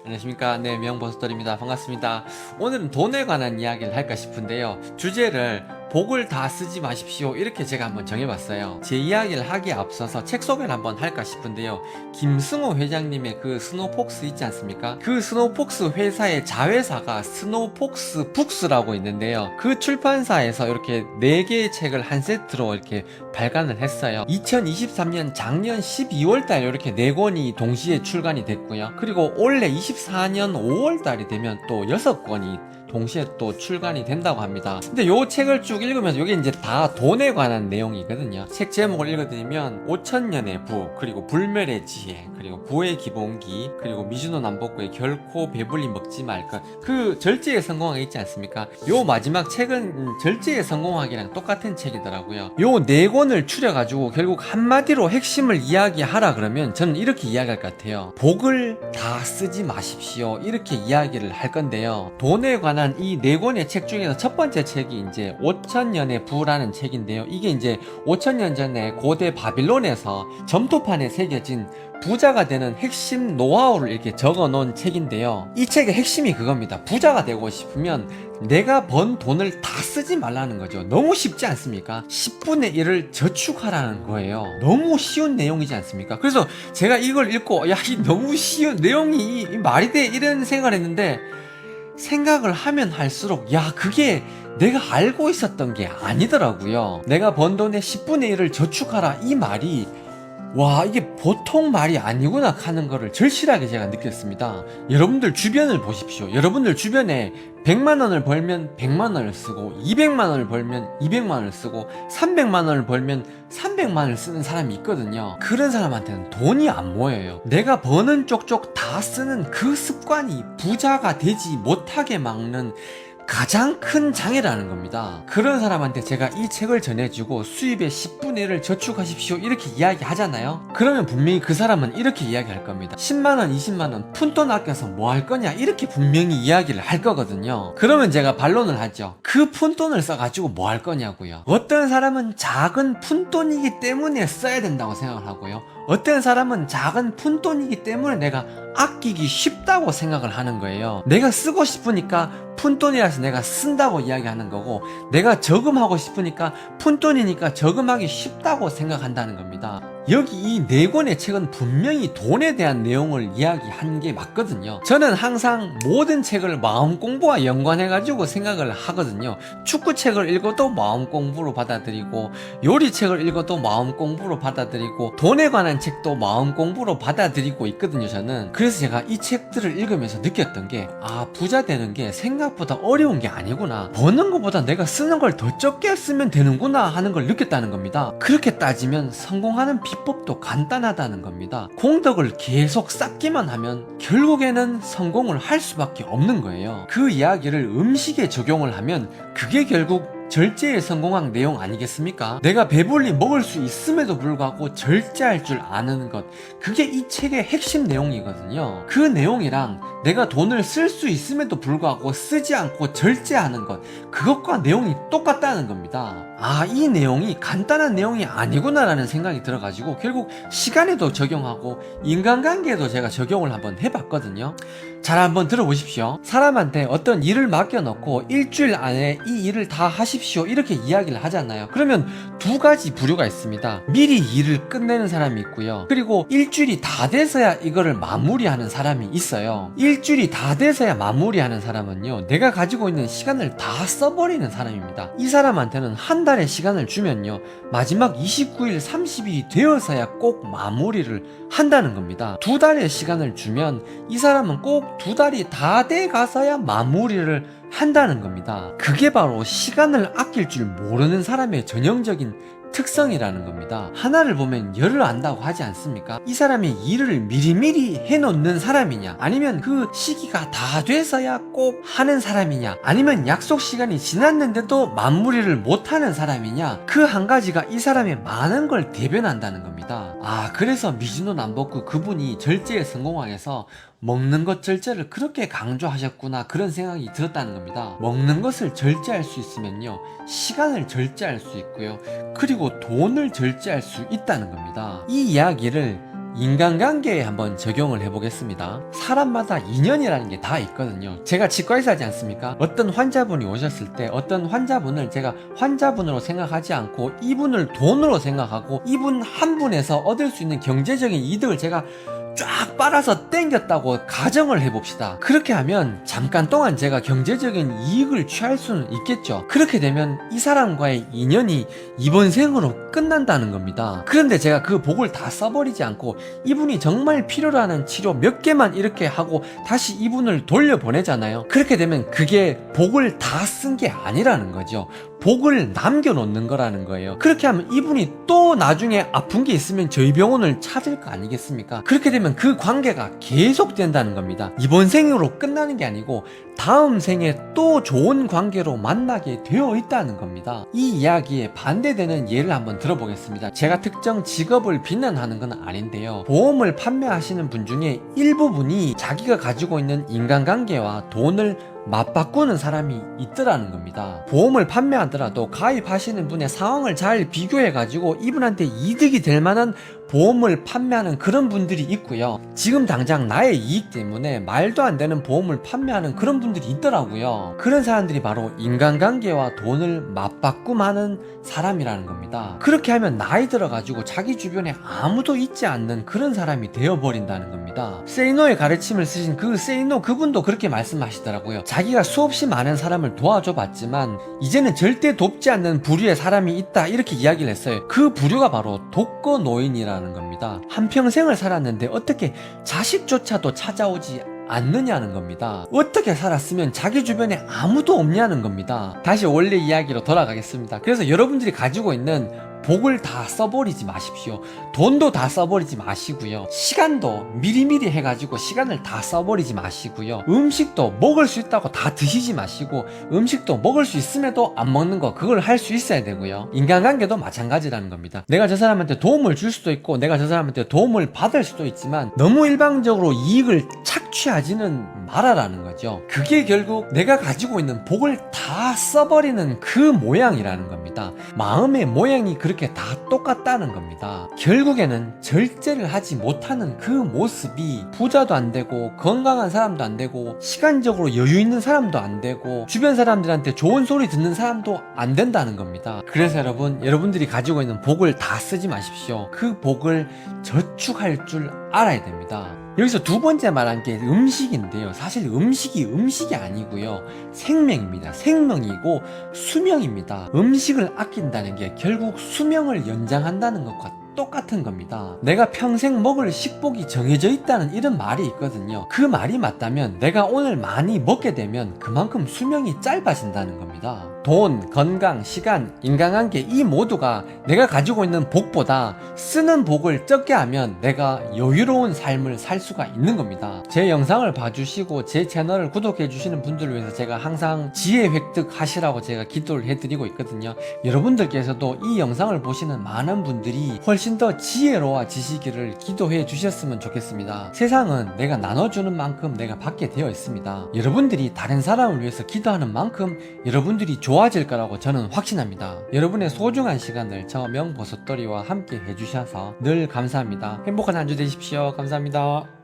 안녕하십니까. 네, 명보스들입니다. 반갑습니다. 오늘은 돈에 관한 이야기를 할까 싶은데요. 주제를 복을 다 쓰지 마십시오. 이렇게 제가 한번 정해봤어요. 제 이야기를 하기에 앞서서 책 소개를 한번 할까 싶은데요. 김승호 회장님의 그 스노우폭스 있지 않습니까? 그 스노우폭스 회사의 자회사가 스노우폭스 북스라고 있는데요. 그 출판사에서 이렇게 4개의 책을 한 세트로 이렇게 발간을 했어요. 2023년 작년 12월달 이렇게 4권이 동시에 출간이 됐고요. 그리고 올해 24년 5월달이 되면 또 6권이 동시에 또 출간이 된다고 합니다. 근데 요 책을 쭉 읽으면서 이게 이제 다 돈에 관한 내용이거든요. 책 제목을 읽어드리면 5천년의 부, 그리고 불멸의 지혜, 그리고 부의 기본기, 그리고 미주노 남복구의 결코 배불리 먹지 말 것, 그 절제에 성공하기 있지 않습니까? 요 마지막 책은 절제에 성공하기랑 똑같은 책이더라고요. 요 4권을 추려가지고 결국 한마디로 핵심을 이야기하라 그러면 저는 이렇게 이야기할 것 같아요. 복을 다 쓰지 마십시오. 이렇게 이야기를 할 건데요. 돈에 관한 이 4권의 책 중에서 첫 번째 책이 이제 5천년의 부라는 책인데요. 이게 이제 5천년 전에 고대 바빌론에서 점토판에 새겨진 부자가 되는 핵심 노하우를 이렇게 적어 놓은 책인데요. 이 책의 핵심이 그겁니다. 부자가 되고 싶으면 내가 번 돈을 다 쓰지 말라는 거죠. 너무 쉽지 않습니까? 10분의 1을 저축하라는 거예요. 너무 쉬운 내용이지 않습니까? 그래서 제가 이걸 읽고 야, 이 너무 쉬운 내용이 이 말이 돼? 이런 생각을 했는데 생각을 하면 할수록 야, 그게 내가 알고 있었던 게 아니더라고요. 내가 번 돈의 10분의 1을 저축하라, 이 말이 와, 이게 보통 말이 아니구나 하는 거를 절실하게 제가 느꼈습니다. 여러분들 주변을 보십시오. 여러분들 주변에 100만원을 벌면 100만원을 쓰고, 200만원을 벌면 200만원을 쓰고, 300만원을 벌면 300만원을 쓰는 사람이 있거든요. 그런 사람한테는 돈이 안 모여요. 내가 버는 쪽쪽 다 쓰는 그 습관이 부자가 되지 못하게 막는 가장 큰 장애라는 겁니다. 그런 사람한테 제가 이 책을 전해주고 수입의 10분의 1을 저축하십시오 이렇게 이야기하잖아요. 그러면 분명히 그 사람은 이렇게 이야기할 겁니다. 10만원 20만원 푼돈 아껴서 뭐 할 거냐, 이렇게 분명히 이야기를 할 거거든요. 그러면 제가 반론을 하죠. 그 푼돈을 써가지고 뭐 할 거냐고요. 어떤 사람은 작은 푼돈이기 때문에 써야 된다고 생각을 하고요. 어떤 사람은 작은 푼돈이기 때문에 내가 아끼기 쉽다고 생각을 하는 거예요. 내가 쓰고 싶으니까 푼돈이라서 내가 쓴다고 이야기하는 거고, 내가 저금하고 싶으니까 푼돈이니까 저금하기 쉽다고 생각한다는 겁니다. 여기 이 4권의 책은 분명히 돈에 대한 내용을 이야기한 게 맞거든요. 저는 항상 모든 책을 마음 공부와 연관해가지고 생각을 하거든요. 축구 책을 읽어도 마음 공부로 받아들이고, 요리 책을 읽어도 마음 공부로 받아들이고, 돈에 관한 책도 마음 공부로 받아들이고 있거든요, 저는. 그래서 제가 이 책들을 읽으면서 느꼈던 게, 아, 부자 되는 게 생각보다 어려운 게 아니구나. 버는 것보다 내가 쓰는 걸 더 적게 쓰면 되는구나 하는 걸 느꼈다는 겁니다. 그렇게 따지면 성공하는 비법도 간단하다는 겁니다. 공덕을 계속 쌓기만 하면 결국에는 성공을 할 수밖에 없는 거예요. 그 이야기를 음식에 적용을 하면 그게 결국 절제에 성공한 내용 아니겠습니까? 내가 배불리 먹을 수 있음에도 불구하고 절제할 줄 아는 것, 그게 이 책의 핵심 내용이거든요. 그 내용이랑 내가 돈을 쓸 수 있음에도 불구하고 쓰지 않고 절제하는 것, 그것과 내용이 똑같다는 겁니다. 아, 이 내용이 간단한 내용이 아니구나라는 생각이 들어가지고 결국 시간에도 적용하고 인간관계에도 제가 적용을 한번 해봤거든요. 잘 한번 들어보십시오. 사람한테 어떤 일을 맡겨놓고 일주일 안에 이 일을 다 하십시오 이렇게 이야기를 하잖아요. 그러면 2가지 부류가 있습니다. 미리 일을 끝내는 사람이 있고요. 그리고 일주일이 다 돼서야 이거를 마무리하는 사람이 있어요. 일주일이 다 돼서야 마무리하는 사람은요, 내가 가지고 있는 시간을 다 써버리는 사람입니다. 이 사람한테는 한 달의 시간을 주면요, 마지막 29일 30일이 되어서야 꼭 마무리를 한다는 겁니다. 2달의 시간을 주면 이 사람은 꼭 2달이 다 돼 가서야 마무리를 한다는 겁니다. 그게 바로 시간을 아낄 줄 모르는 사람의 전형적인 특성이라는 겁니다. 하나를 보면 열을 안다고 하지 않습니까? 이 사람이 일을 미리미리 해놓는 사람이냐, 아니면 그 시기가 다 돼서야 꼭 하는 사람이냐, 아니면 약속 시간이 지났는데도 마무리를 못하는 사람이냐, 그 한 가지가 이 사람의 많은 걸 대변한다는 겁니다. 아, 그래서 미즈노 남복구 그분이 절제에 성공하여서 먹는 것 절제를 그렇게 강조하셨구나, 그런 생각이 들었다는 겁니다. 먹는 것을 절제할 수 있으면요, 시간을 절제할 수 있고요, 그리고 돈을 절제할 수 있다는 겁니다. 이 이야기를 인간관계에 한번 적용을 해보겠습니다. 사람마다 인연이라는 게 다 있거든요. 제가 치과의사 하지 않습니까? 어떤 환자분이 오셨을 때 어떤 환자분을 제가 환자분으로 생각하지 않고 이분을 돈으로 생각하고 이분 한 분에서 얻을 수 있는 경제적인 이득을 제가 쫙 빨아서 땡겼다고 가정을 해봅시다. 그렇게 하면 잠깐 동안 제가 경제적인 이익을 취할 수는 있겠죠. 그렇게 되면 이 사람과의 인연이 이번 생으로 끝난다는 겁니다. 그런데 제가 그 복을 다 써버리지 않고 이분이 정말 필요로 하는 치료 몇 개만 이렇게 하고 다시 이분을 돌려보내잖아요. 그렇게 되면 그게 복을 다 쓴 게 아니라는 거죠. 복을 남겨놓는 거라는 거예요. 그렇게 하면 이분이 또 나중에 아픈 게 있으면 저희 병원을 찾을 거 아니겠습니까? 그렇게 되면 그 관계가 계속된다는 겁니다. 이번 생으로 끝나는 게 아니고 다음 생에 또 좋은 관계로 만나게 되어 있다는 겁니다. 이 이야기에 반대되는 예를 한번 들어보겠습니다. 제가 특정 직업을 비난하는 건 아닌데요. 보험을 판매하시는 분 중에 일부분이 자기가 가지고 있는 인간관계와 돈을 맞바꾸는 사람이 있더라는 겁니다. 보험을 판매하더라도 가입하시는 분의 상황을 잘 비교해가지고 이분한테 이득이 될 만한 보험을 판매하는 그런 분들이 있고요. 지금 당장 나의 이익 때문에 말도 안 되는 보험을 판매하는 그런 분들이 있더라고요. 그런 사람들이 바로 인간관계와 돈을 맞바꿈하는 사람이라는 겁니다. 그렇게 하면 나이 들어가지고 자기 주변에 아무도 있지 않는 그런 사람이 되어버린다는 겁니다. 세이노의 가르침을 쓰신 그 세이노 그분도 그렇게 말씀하시더라고요. 자기가 수없이 많은 사람을 도와줘 봤지만 이제는 절대 돕지 않는 부류의 사람이 있다 이렇게 이야기를 했어요. 그 부류가 바로 독거노인이라는 겁니다. 한평생을 살았는데 어떻게 자식조차도 찾아오지 않느냐는 겁니다. 어떻게 살았으면 자기 주변에 아무도 없냐는 겁니다. 다시 원래 이야기로 돌아가겠습니다. 그래서 여러분들이 가지고 있는 복을 다 써버리지 마십시오. 돈도 다 써버리지 마시고요. 시간도 미리미리 해가지고 시간을 다 써버리지 마시고요. 음식도 먹을 수 있다고 다 드시지 마시고 음식도 먹을 수 있음에도 안 먹는 거 그걸 할 수 있어야 되고요. 인간관계도 마찬가지라는 겁니다. 내가 저 사람한테 도움을 줄 수도 있고 내가 저 사람한테 도움을 받을 수도 있지만 너무 일방적으로 이익을 착취하지는 말아라는 거죠. 그게 결국 내가 가지고 있는 복을 다 써버리는 그 모양이라는 겁니다. 마음의 모양이 그렇게 다 똑같다는 겁니다. 결국에는 절제를 하지 못하는 그 모습이 부자도 안 되고 건강한 사람도 안 되고 시간적으로 여유 있는 사람도 안 되고 주변 사람들한테 좋은 소리 듣는 사람도 안 된다는 겁니다. 그래서 여러분들이 가지고 있는 복을 다 쓰지 마십시오. 그 복을 저축할 줄 알아야 됩니다. 여기서 두 번째 말한 게 음식인데요. 사실 음식이 아니고요. 생명입니다. 생명이고 수명입니다. 음식을 아낀다는 게 결국 수명을 연장한다는 것과 똑같은 겁니다. 내가 평생 먹을 식복이 정해져 있다는 이런 말이 있거든요. 그 말이 맞다면 내가 오늘 많이 먹게 되면 그만큼 수명이 짧아진다는 겁니다. 돈, 건강, 시간, 인간관계 이 모두가 내가 가지고 있는 복보다 쓰는 복을 적게 하면 내가 여유로운 삶을 살 수가 있는 겁니다. 제 영상을 봐주시고 제 채널을 구독해 주시는 분들을 위해서 제가 항상 지혜 획득하시라고 제가 기도를 해드리고 있거든요. 여러분들께서도 이 영상을 보시는 많은 분들이 훨씬 더 지혜로워지시기를 기도해 주셨으면 좋겠습니다. 세상은 내가 나눠주는 만큼 내가 받게 되어 있습니다. 여러분들이 다른 사람을 위해서 기도하는 만큼 여러분들이 좋아질 거라고 저는 확신합니다. 여러분의 소중한 시간을 저 명보석돌이와 함께 해주셔서 늘 감사합니다. 행복한 한 주 되십시오. 감사합니다.